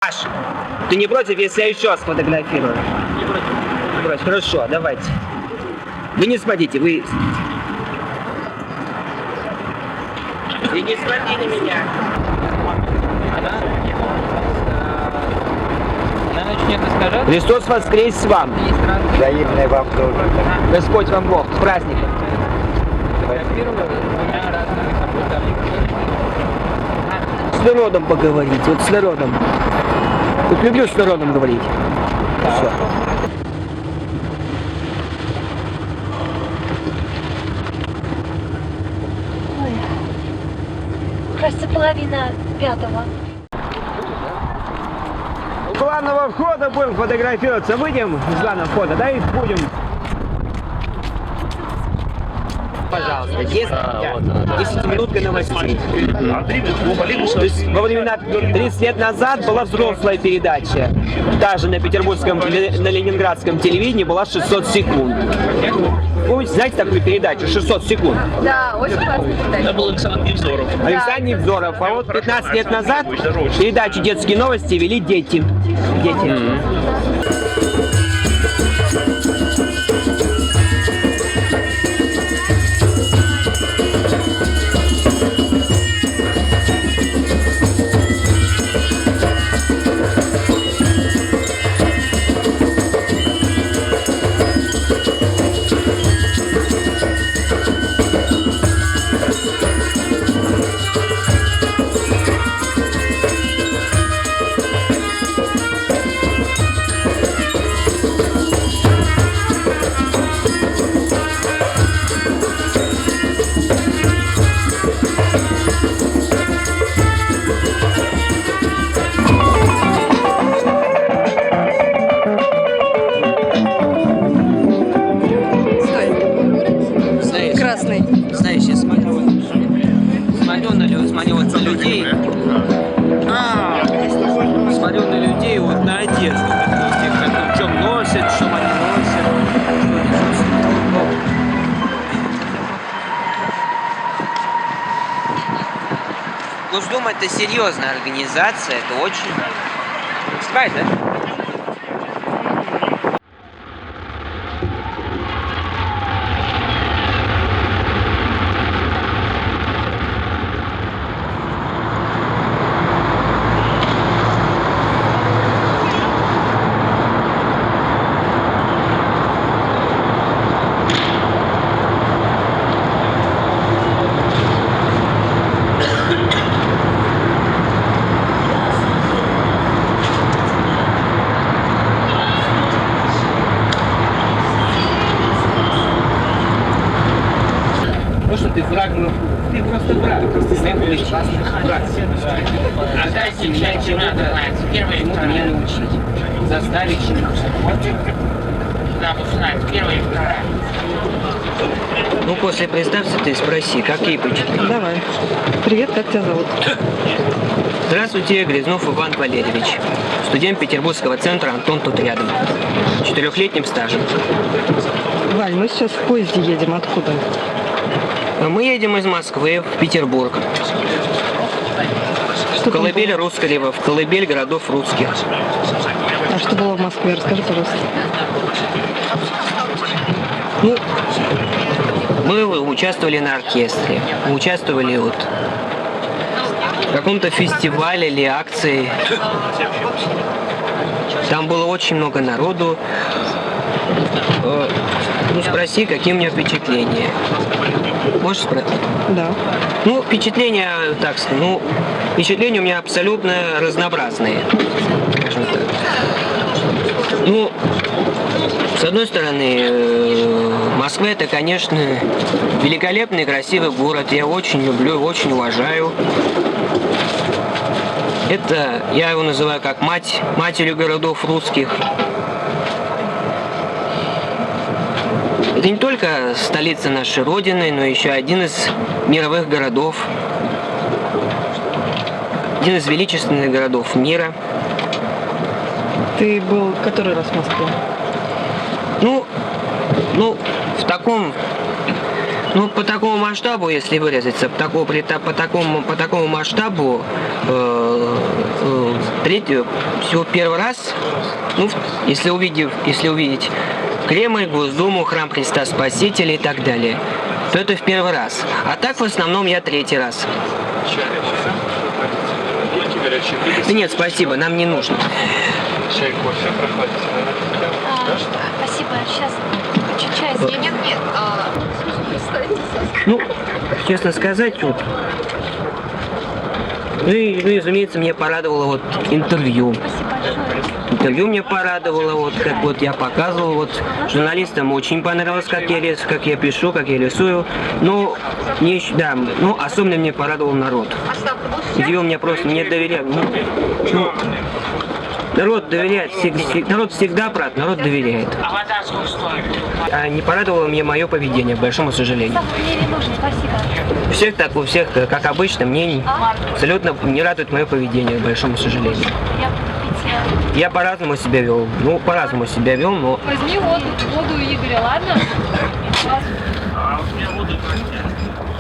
Паш, ты не против, если я еще сфотографирую? Не против. Не против. Хорошо, давайте. Вы не смотрите, вы... Вы не смотри на меня. Она начнет искажаться. Христос воскрес вам. Взаимное вам тоже. Господь вам Бог. С праздником. Фотографировала двумя разными событиями. С народом поговорить, вот с народом. Вот люблю с народом говорить. Все. Ой, кажется, половина пятого. У главного входа будем фотографироваться. Выйдем из главного входа, да, и будем. Пожалуйста, 10 минут новостей. То есть во времена 30 лет назад была взрослая передача. Даже на петербургском, на ленинградском телевидении была 600 секунд. Помните, знаете такую передачу 600 секунд? Да, очень классная передача. Это был Александр Невзоров. Александр Невзоров. А вот 15 лет назад передачу «Детские новости» вели дети. Красный. Знаешь, я смотрю вот на людей. Смотрю на людей, вот на одежду. В чем носят, что они носят. Госдума — это серьезная организация, это очень... Успевает, да? Ну что ты враг, ты просто враг, ты враг. Отдайте меня чем надо, чему-то меня научить, заставить чему-то. Ну, после представься ты спроси, какие впечатления? Давай. Привет, как тебя зовут? Здравствуйте, Грязнов Иван Валерьевич. Студент Петербургского центра «Антон тут рядом». 4-летним стажем. Валь, мы сейчас в поезде едем. Откуда? Мы едем из Москвы в Петербург. Что В колыбель Русского, в колыбель городов русских. А что было в Москве? Расскажи, пожалуйста. Ну, мы участвовали на оркестре. Мы участвовали вот в каком-то фестивале или акции. Там было очень много народу. Ну, спроси, какие у меня впечатления. Можешь спросить? Да. Ну, впечатления, так сказать, впечатления у меня абсолютно разнообразные, скажем так. Ну, с одной стороны, Москва — это, конечно, великолепный, красивый город. Я очень люблю, очень уважаю. Это, я его называю как матерью городов русских. Это не только столица нашей Родины, но еще один из мировых городов, один из величественных городов мира. Ты был который раз в Москве? Ну, в таком Ну, по такому масштабу, если выразиться, по такому масштабу, всего первый раз, ну, если увидеть Кремль, Госдуму, Храм Христа Спасителя и так далее, то это в первый раз. А так, в основном, я третий раз. Да нет, спасибо, нам не нужно. Чай, кофе проходите? Спасибо, сейчас чуть-чай. Нет. Ну, честно сказать, вот, ну и, разумеется, меня порадовало вот интервью. Спасибо большое. Интервью мне порадовало, вот как вот я показывал, вот журналистам очень понравилось, как я пишу, как я рисую. Но особенно мне порадовал народ. Его мне просто не доверяют. Народ доверяет, народ всегда прав, народ доверяет. А не порадовало мне мое поведение, к большому сожалению. Мне не нужно, спасибо. У всех, как обычно, мне абсолютно не радует мое поведение, к большому сожалению. Я буду пить. Я по-разному себя вел, но... Возьми воду Игоря, ладно?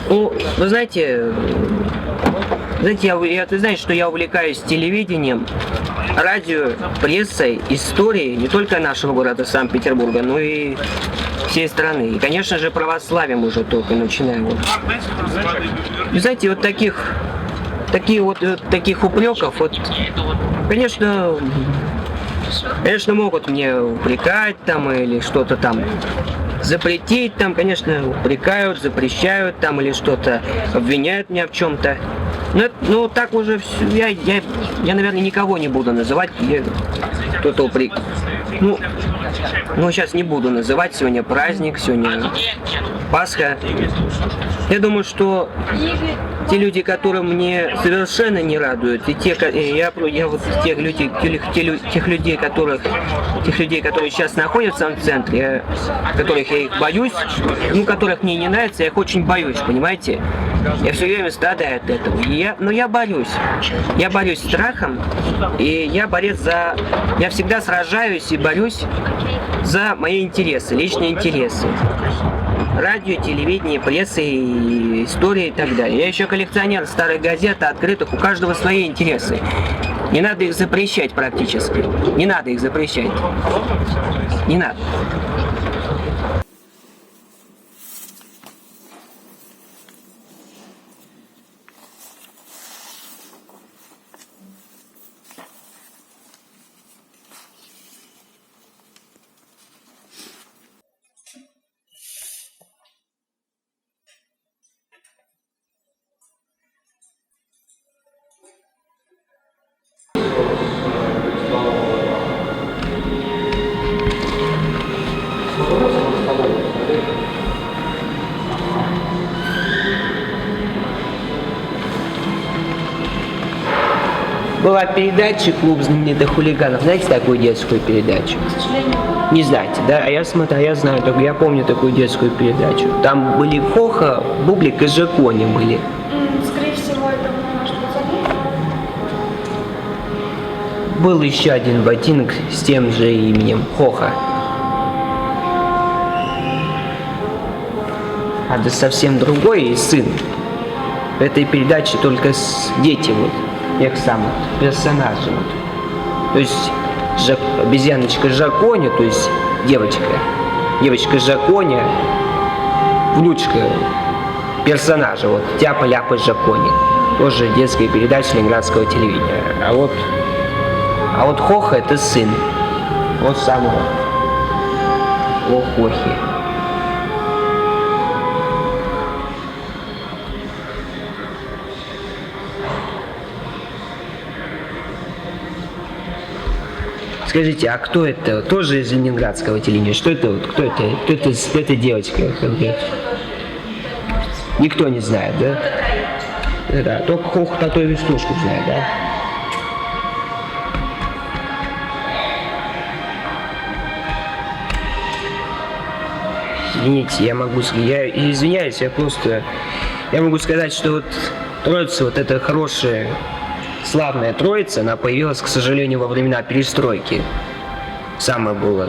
Ну, вы знаете, ты знаешь, что я увлекаюсь телевидением, радио, прессой, историей не только нашего города Санкт-Петербурга, но и всей страны. И, конечно же, православием уже только начинаю. Вот. Вы знаете, вот таких упреков, вот, конечно, могут мне упрекать там или что-то там запретить, там, конечно, упрекают, запрещают там или что-то, обвиняют меня в чем-то. Но так уже все, я, наверное, никого не буду называть, кто-то упрек. Ну, сейчас не буду называть, сегодня праздник, сегодня Пасха. Я думаю, что те люди, которые мне совершенно не радуют, и тех людей, которые сейчас находятся в центре, которых я их боюсь, которых мне не нравится, я их очень боюсь, понимаете? Я все время страдаю от этого. Но я борюсь. Я борюсь страхом, и я всегда сражаюсь и борюсь за мои интересы, личные интересы. Радио, телевидение, пресса, история и так далее. Я еще коллекционер старых газет, открытых, у каждого свои интересы. Не надо их запрещать практически. Не надо их запрещать. Не надо. Была передача «Клуб знаменитых хулиганов». Знаете такую детскую передачу? К сожалению. Не знаете, да? А я знаю, только я помню такую детскую передачу. Там были Хоха, Бублик и Жакони были. Скорее всего, это может быть они. Был еще один ботинок с тем же именем Хоха. А да совсем другой и сын. В этой передаче только дети вот. Тех самых персонажей. Вот. То есть обезьяночка Жаконя, то есть девочка Жаконя, внучка персонажа, вот Тяпа-Ляпа Жакони. Тоже детская передача ленинградского телевидения. А вот Хоха — это сын. Вот самого Хохи. Скажите, а кто это? Тоже из ленинградского телевидения? Что это? Кто это? Кто это девочка? Никто не знает, да? Да, только Хоху Тату и Веснушку знает, да? Извините, я извиняюсь, я могу сказать, что вот Троица, вот эта хорошая, славная Троица, она появилась, к сожалению, во времена перестройки. Самое было...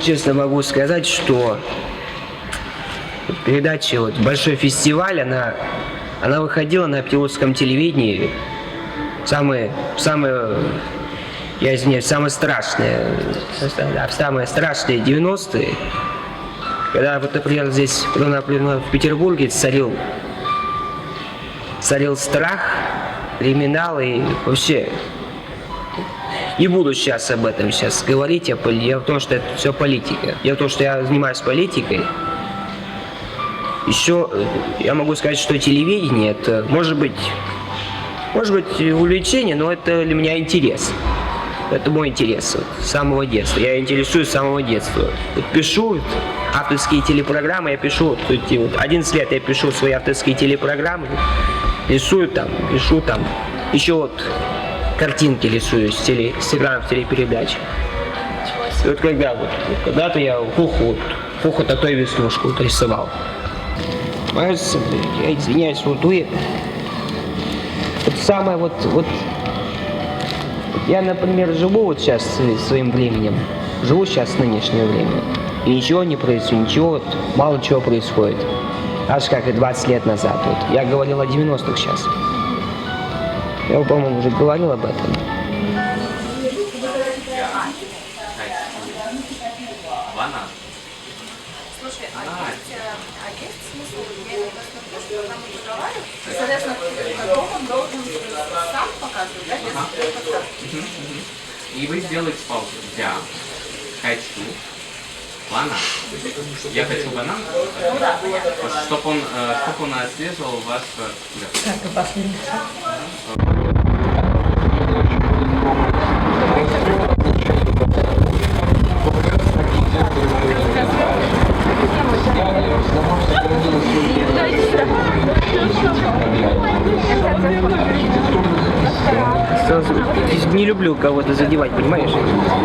честно могу сказать, что передача вот «Большой фестиваль», она выходила на петербургском телевидении. Самые, я извиняюсь, самые страшные 90-е. Когда, вот, например, здесь, например, в Петербурге царил страх, криминал и вообще. Не буду сейчас об этом говорить, я в том, что это все политика. Дело в том, что я занимаюсь политикой. Еще я могу сказать, что телевидение это может быть увлечение, но это для меня интерес. Это мой интерес вот, с самого детства. Я интересуюсь с самого детства. Вот пишу авторские телепрограммы, я пишу, 11 лет я пишу свои авторские телепрограммы, рисую там, пишу там. Еще вот картинки рисую с экранов телепередач. И вот когда-то я Фуху такой веснушку вот рисовал. Я извиняюсь, вот самое я, например, живу вот сейчас своим временем, живу сейчас в нынешнее время, и ничего не происходит, мало чего происходит. Аж как и 20 лет назад. Вот. Я говорил о 90-х сейчас. Я, по-моему, уже говорил об этом. Слушай, а есть смысл, я не посмотрю, что нам разговаривают, соответственно, потом он должен сам показывать, да, без подкаста. И вы сделаете паузу. Я хочу банан. Я хочу банан. Ну да, понятно. Чтобы он отслеживал ваш... Так, и последний. Не люблю кого-то задевать, понимаешь?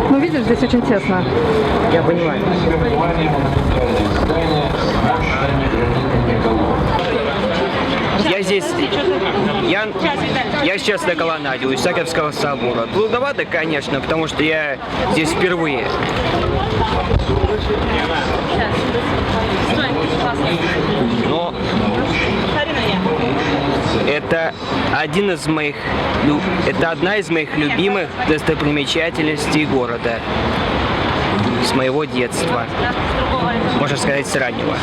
Ну, видишь, здесь очень тесно. Я понимаю. Я здесь, я сейчас на колоннаде у Исаакиевского собора. Трудновато, конечно, потому что я здесь впервые. Но это одна из моих любимых достопримечательностей города с моего детства, можно сказать, с раннего.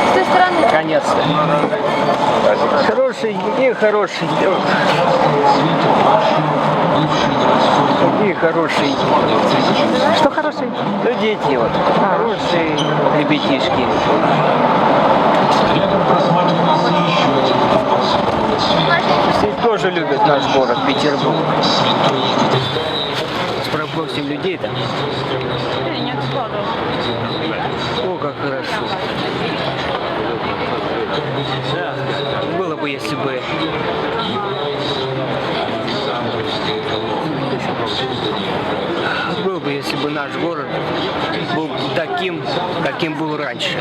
С той стороны. Наконец-то. Какие хорошие. Какие хорошие. Что хороший? Ну, дети вот. Хорошие ребятишки. Все тоже любят наш город, Петербург. Спросим людей там. О, как хорошо. Да, было бы, если бы... Было бы, если бы наш город был таким, каким был раньше.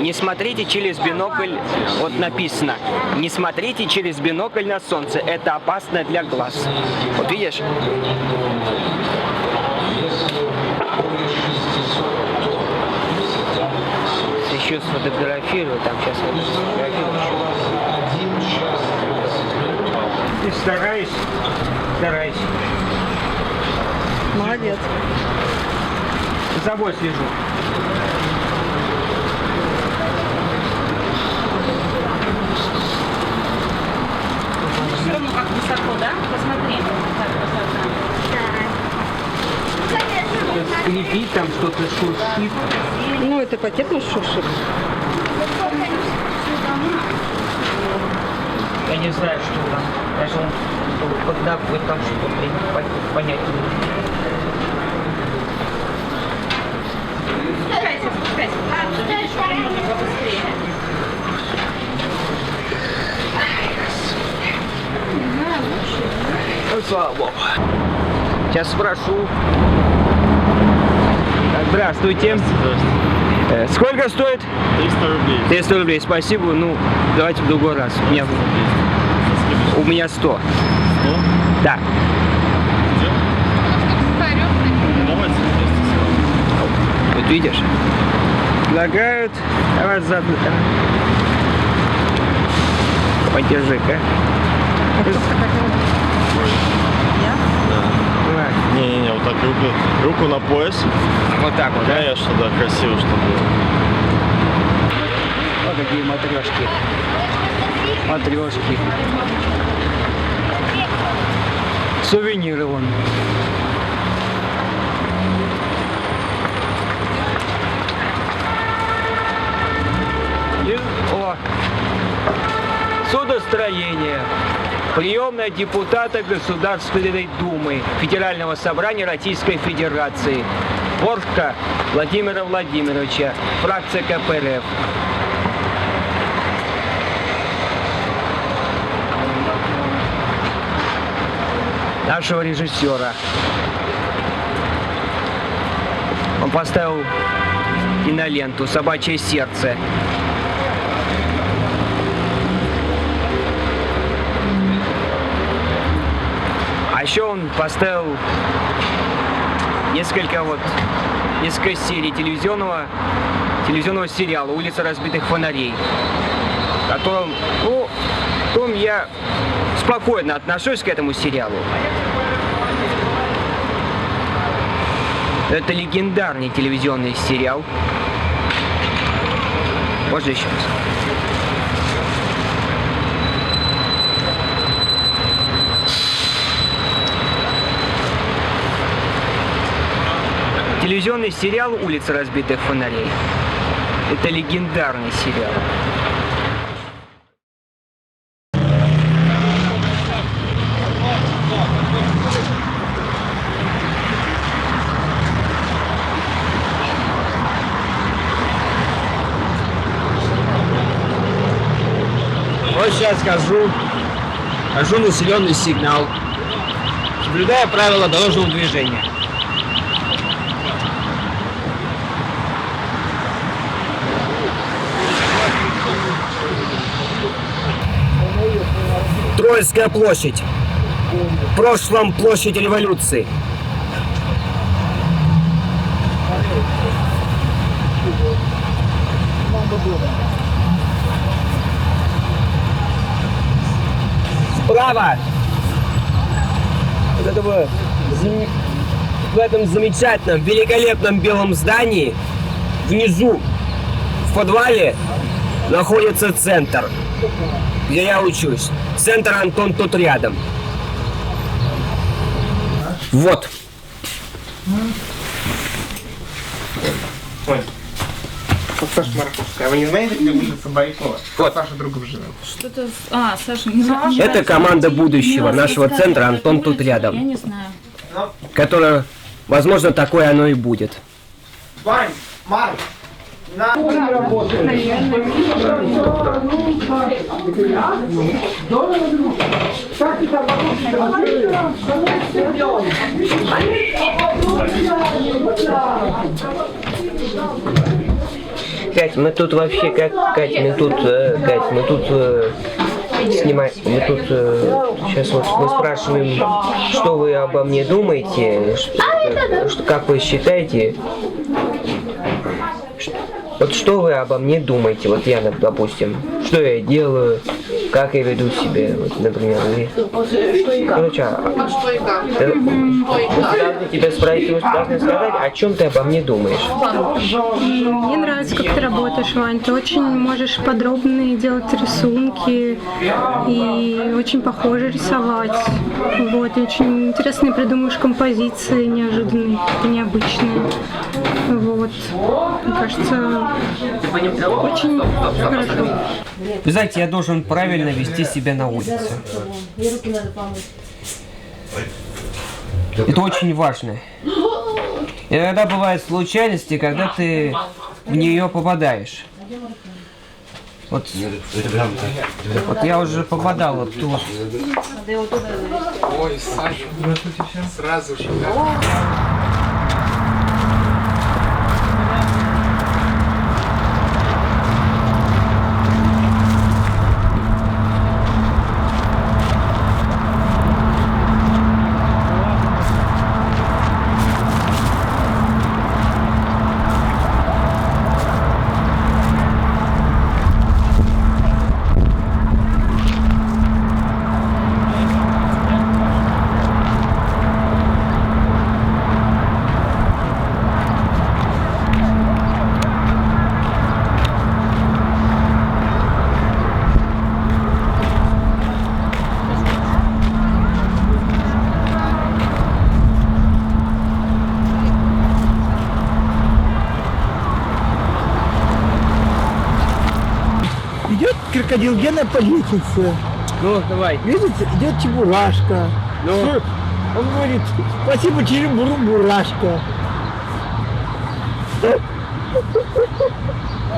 Не смотрите через бинокль, вот написано, не смотрите через бинокль на солнце, это опасно для глаз. Вот видишь? Еще сфотографирую, там сейчас сфотографирую. Ты старайся. Молодец. За собой слежу. Как высоко, да? Посмотри, как высоко. Скрипит, там что-то шуршит. Ну, это пакет наш шуршит. Я не знаю, что там. Даже когда будет там что-то понять. Спускайся. Чтобы можно побыстрее. Сейчас спрошу. Здравствуйте. Сколько стоит? 300 рублей. 300 рублей, спасибо. Ну, давайте в другой раз. У меня 100. 100? Да. Давайте вместе с вами. Вот видишь? Предлагают. Давай заодно. Подержи-ка. Не-не-не, вот так руку на пояс. Вот так вот, да? Конечно, да, красиво, чтобы было. Вот такие матрешки. Матрешки. Сувениры вон. И, о, судостроение. Приемная депутата Государственной Думы Федерального собрания Российской Федерации. Боршко Владимира Владимировича, фракция КПРФ. Нашего режиссера. Он поставил киноленту «Собачье сердце». А еще он поставил несколько серий телевизионного сериала «Улица разбитых фонарей», к которому я спокойно отношусь к этому сериалу. Это легендарный телевизионный сериал. Можно еще раз? Телевизионный сериал «Улица разбитых фонарей». Это легендарный сериал. Вот сейчас скажу населенный сигнал, соблюдая правила дорожного движения. Троицкая площадь. В прошлом площадь революции. Справа в этом замечательном, великолепном белом здании внизу, в подвале, находится центр, где я учусь. Центр Антон тут рядом. Вот. Саша Марковская. Вы не знаете, где улица Байкова? Вот. Саша другом живет. Что-то... А, Саша, не знаю. Это команда будущего нашего центра Антон тут рядом. Я не знаю. Которая, возможно, такое оно и будет. Вань, Марк, на... Кать, мы тут вообще как... Кать, мы тут снимаем... Мы тут... сейчас вот мы спрашиваем, что вы обо мне думаете, как вы считаете... Вот что вы обо мне думаете? Вот я, допустим, что я делаю, как я веду себя, вот, например, и... Короче, должны тебя спросить, должны сказать, о чем ты обо мне думаешь. Мне нравится, как ты работаешь, Вань. Ты очень можешь подробные делать рисунки и очень похоже рисовать. Вот, и очень интересные придумываешь композиции, неожиданные, необычные. Вот. Мне кажется, очень хорошо. Вы знаете, я должен правильно вести себя на улице. Это очень важно. Иногда бывают случайности, когда ты в нее попадаешь. Вот я уже попадал вот тут. Ой, Саша, сразу же. Идет крокодил Гена по лестнице. Ну, давай. Видите, идет Чебурашка. Ну. Он говорит, спасибо, Чебурашка.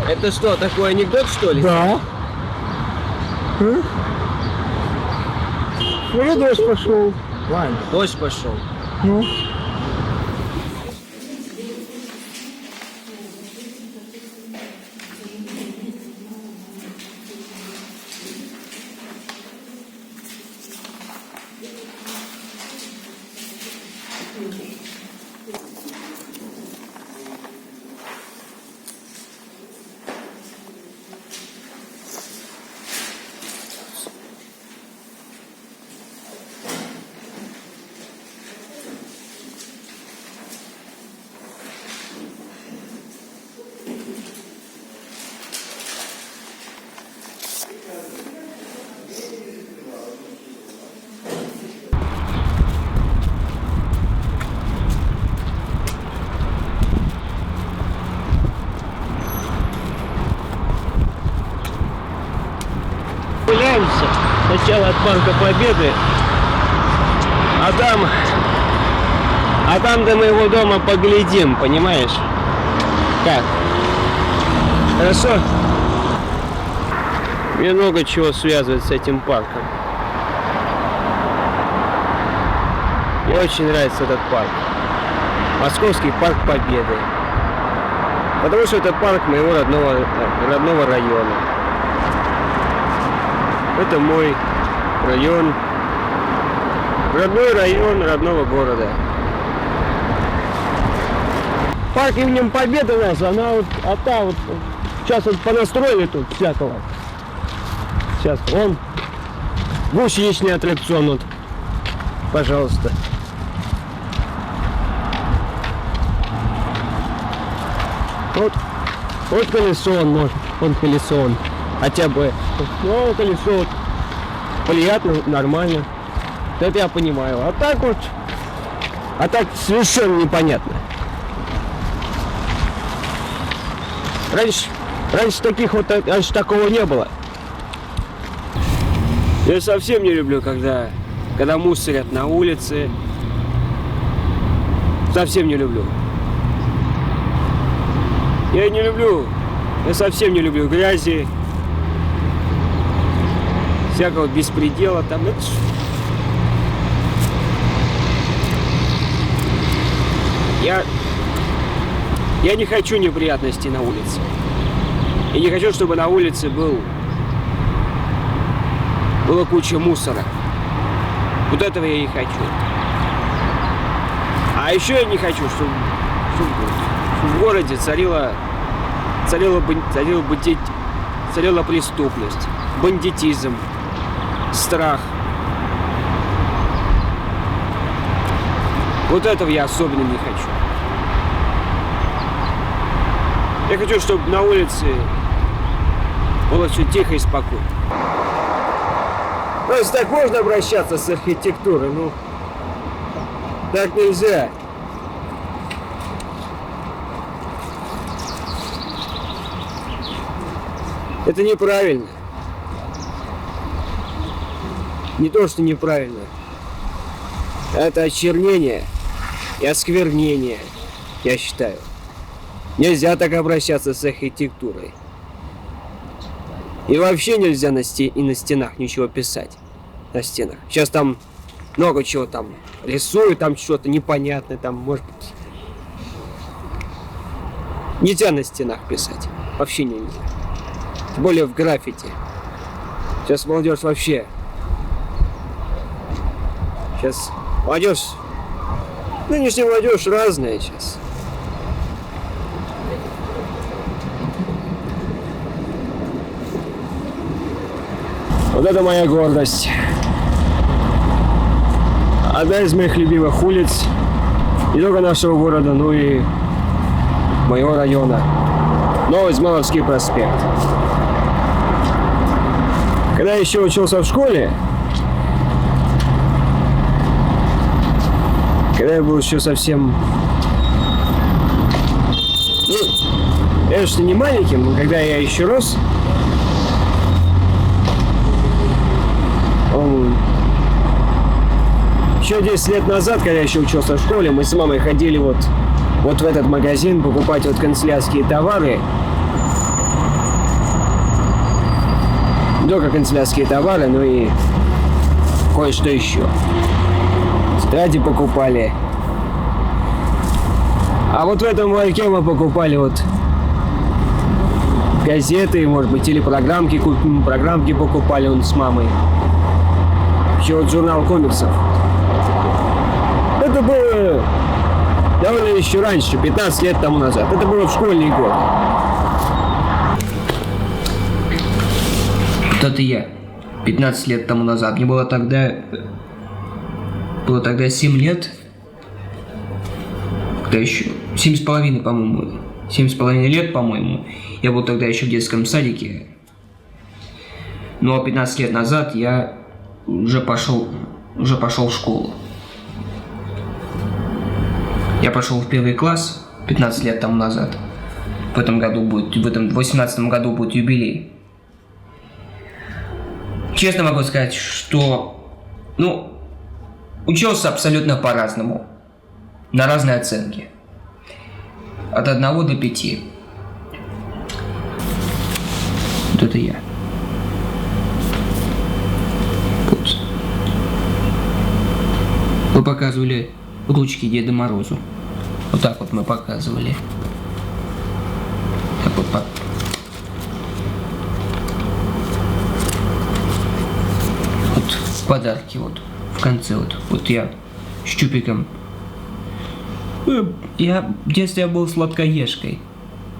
Это что, такой анекдот, что ли? Да. Уже дождь пошел. Вань. Дождь пошел. Ну. Гуляемся сначала от Парка Победы, а там до моего дома поглядим, понимаешь? Как? Хорошо? Мне много чего связывает с этим парком. Мне очень нравится этот парк. Московский парк Победы. Потому что это парк моего родного района. Это мой район. Родной район родного города. Парк имени Победы у нас, она вот, вот сейчас вот понастроили тут всякого. Сейчас, вон, гусеничный аттракцион, вот, пожалуйста. Вот колесо, он колесо, хотя бы, ну, колесо, вот, приятно, нормально, это я понимаю, а так совершенно непонятно. Раньше такого не было. Я совсем не люблю, когда мусорят на улице. Совсем не люблю. Я совсем не люблю грязи, всякого беспредела там. Я не хочу неприятностей на улице. Я не хочу, чтобы на улице была куча мусора. Вот этого я не хочу. А еще я не хочу, чтобы в городе царила преступность, бандитизм, страх. Вот этого я особенно не хочу. Я хочу, чтобы на улице было все тихо и спокойно. Просто так можно обращаться с архитектурой, ну, так нельзя. Это неправильно. Не то, что неправильно. Это очернение и осквернение, я считаю. Нельзя так обращаться с архитектурой. И вообще нельзя на стенах ничего писать. На стенах. Сейчас там много чего там рисуют, там что-то непонятное, там, может быть... Нельзя на стенах писать. Вообще нельзя. Тем более в граффити. Сейчас молодежь вообще... Сейчас молодежь... Нынешняя молодежь разная сейчас. Вот это моя гордость. Одна из моих любимых улиц. Не только нашего города, но и моего района. Новоизмайловский проспект. Когда я еще учился в школе, когда я был еще совсем... Ну, конечно, не маленьким, но когда я еще рос, еще 10 лет назад, когда я еще учился в школе, мы с мамой ходили вот в этот магазин покупать вот канцелярские товары. Не только канцелярские товары, но и кое-что еще. Тетради покупали. А вот в этом ларьке мы покупали вот газеты, может быть, или программки покупали он с мамой. Еще вот журнал комиксов. Это было довольно еще раньше, 15 лет тому назад. Это было в школьные годы. Вот это я. 15 лет тому назад. Мне было тогда 7 лет. Когда еще 7,5, по-моему. 7,5 лет, по-моему. Я был тогда еще в детском садике. Но 15 лет назад я уже пошел в школу. Я пошел в 1 класс 15 лет тому назад. В этом 18 году будет юбилей. Честно могу сказать, что, учился абсолютно по-разному. На разные оценки. От 1 до 5. Вот это я. Вот. Мы показывали ручки Деда Морозу. Вот так вот мы показывали. Так вот. Вот подарки вот в конце вот я с Чупиком. В детстве я был сладкоежкой.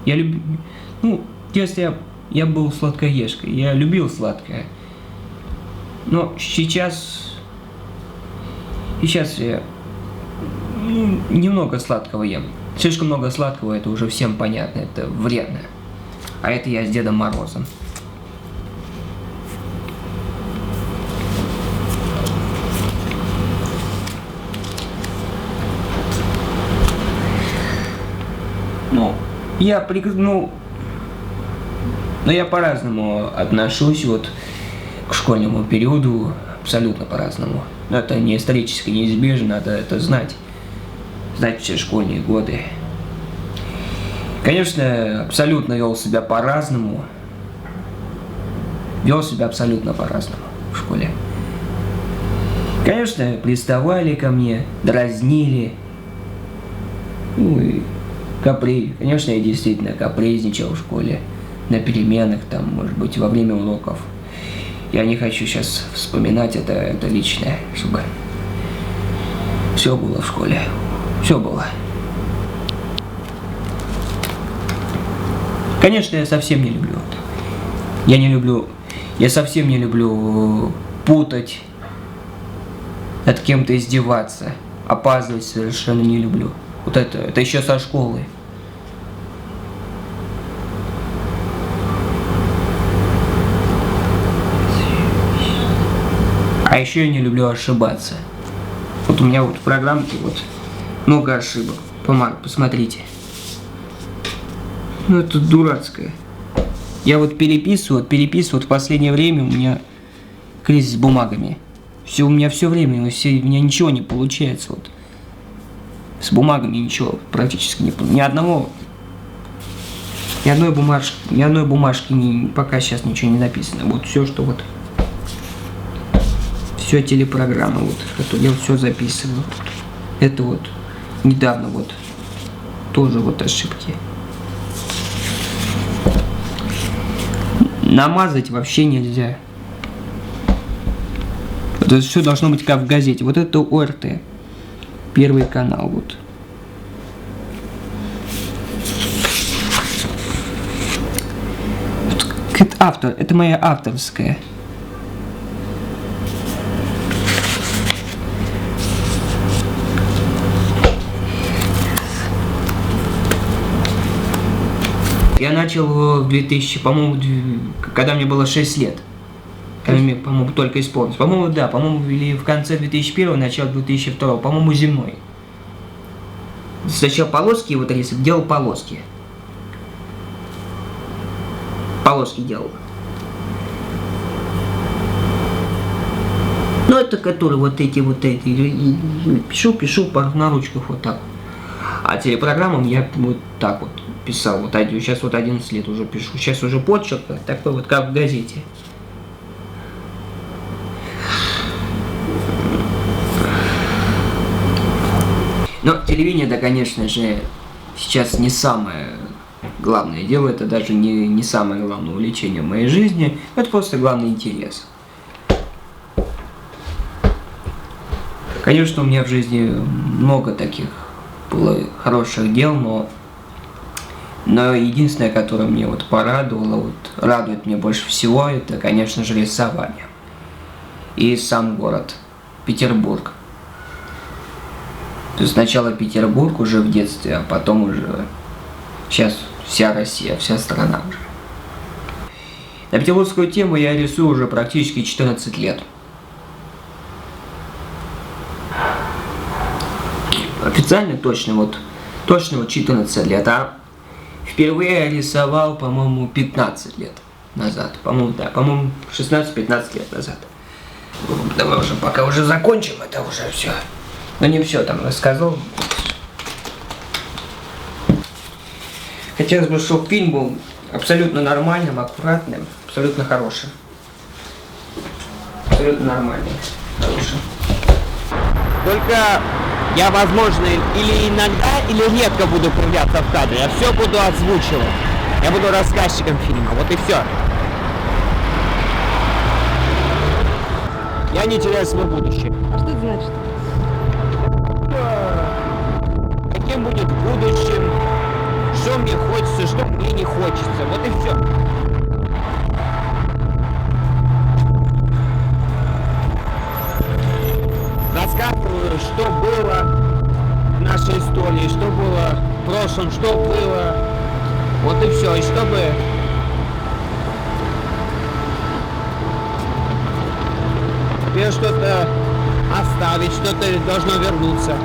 В детстве я был сладкоежкой. Я любил сладкое. Но сейчас я немного сладкого ем. Слишком много сладкого, это уже всем понятно, это вредно. А это я с Дедом Морозом. Я по-разному отношусь к школьному периоду, абсолютно по-разному. Но это не исторически неизбежно, надо это знать все школьные годы. Конечно, абсолютно вел себя по-разному. В школе. Конечно, приставали ко мне, дразнили. Конечно, я действительно капризничал в школе. На переменах, может быть, во время уроков. Я не хочу сейчас вспоминать это личное, чтобы все было в школе. Все было. Конечно, я совсем не люблю это. Я совсем не люблю путать, над кем-то издеваться, опаздывать совершенно не люблю. Это еще со школы. А еще я не люблю ошибаться. У меня в программке много ошибок. Посмотрите. Это дурацкое. Я переписываю в последнее время у меня кризис с бумагами. У меня все время, у меня ничего не получается. С бумагами ничего практически не получается. Ни одного Ни одной бумажки пока сейчас ничего не написано. Вот все, что вот. Все телепрограммы, вот, это я все записываю. Это вот недавно вот тоже вот ошибки. Намазать вообще нельзя. Это все должно быть как в газете. Вот это ОРТ. Первый канал вот. Это автор, это моя авторская. Я начал в 2000, по-моему, когда мне было 6 лет. Когда мне, по-моему, только исполнилось. По-моему, да, по-моему, или в конце 2001, начало 2002, по-моему, зимой. Сначала полоски, вот рисовал, делал полоски. Полоски делал. Ну, это которые вот эти. Пишу на ручках вот так. А телепрограммам я вот так вот писал. Вот сейчас вот 11 лет уже пишу. Сейчас уже почерк такой вот, как в газете. Но телевидение, да, конечно же, сейчас не самое главное дело. Это даже не самое главное увлечение в моей жизни. Это просто главный интерес. Конечно, у меня в жизни много таких было хороших дел, но единственное, которое мне вот порадовало, вот радует меня больше всего, это, конечно же, рисование. И сам город, Петербург. То есть сначала Петербург уже в детстве, а потом уже сейчас вся Россия, вся страна уже. На петербургскую тему я рисую уже практически 14 лет. Официально точно 14 лет, а впервые я рисовал, по-моему, 15 лет назад. По-моему, да, по-моему, 16-15 лет назад. Давай уже, пока уже закончим, это уже все. Но не все там рассказал. Хотелось бы, чтобы фильм был абсолютно нормальным, аккуратным, абсолютно хорошим. Абсолютно нормальным, хорошим. Только я, возможно, или иногда, или редко буду появляться в кадре. Я все буду озвучивать. Я буду рассказчиком фильма. Вот и все. Я не теряю свое будущее. Что это значит? Каким будет будущим, что мне хочется, что мне не хочется. Вот и все. Рассказываю, что было в нашей истории, что было в прошлом, что было. Вот и все. И чтобы теперь что-то оставить, что-то должно вернуться.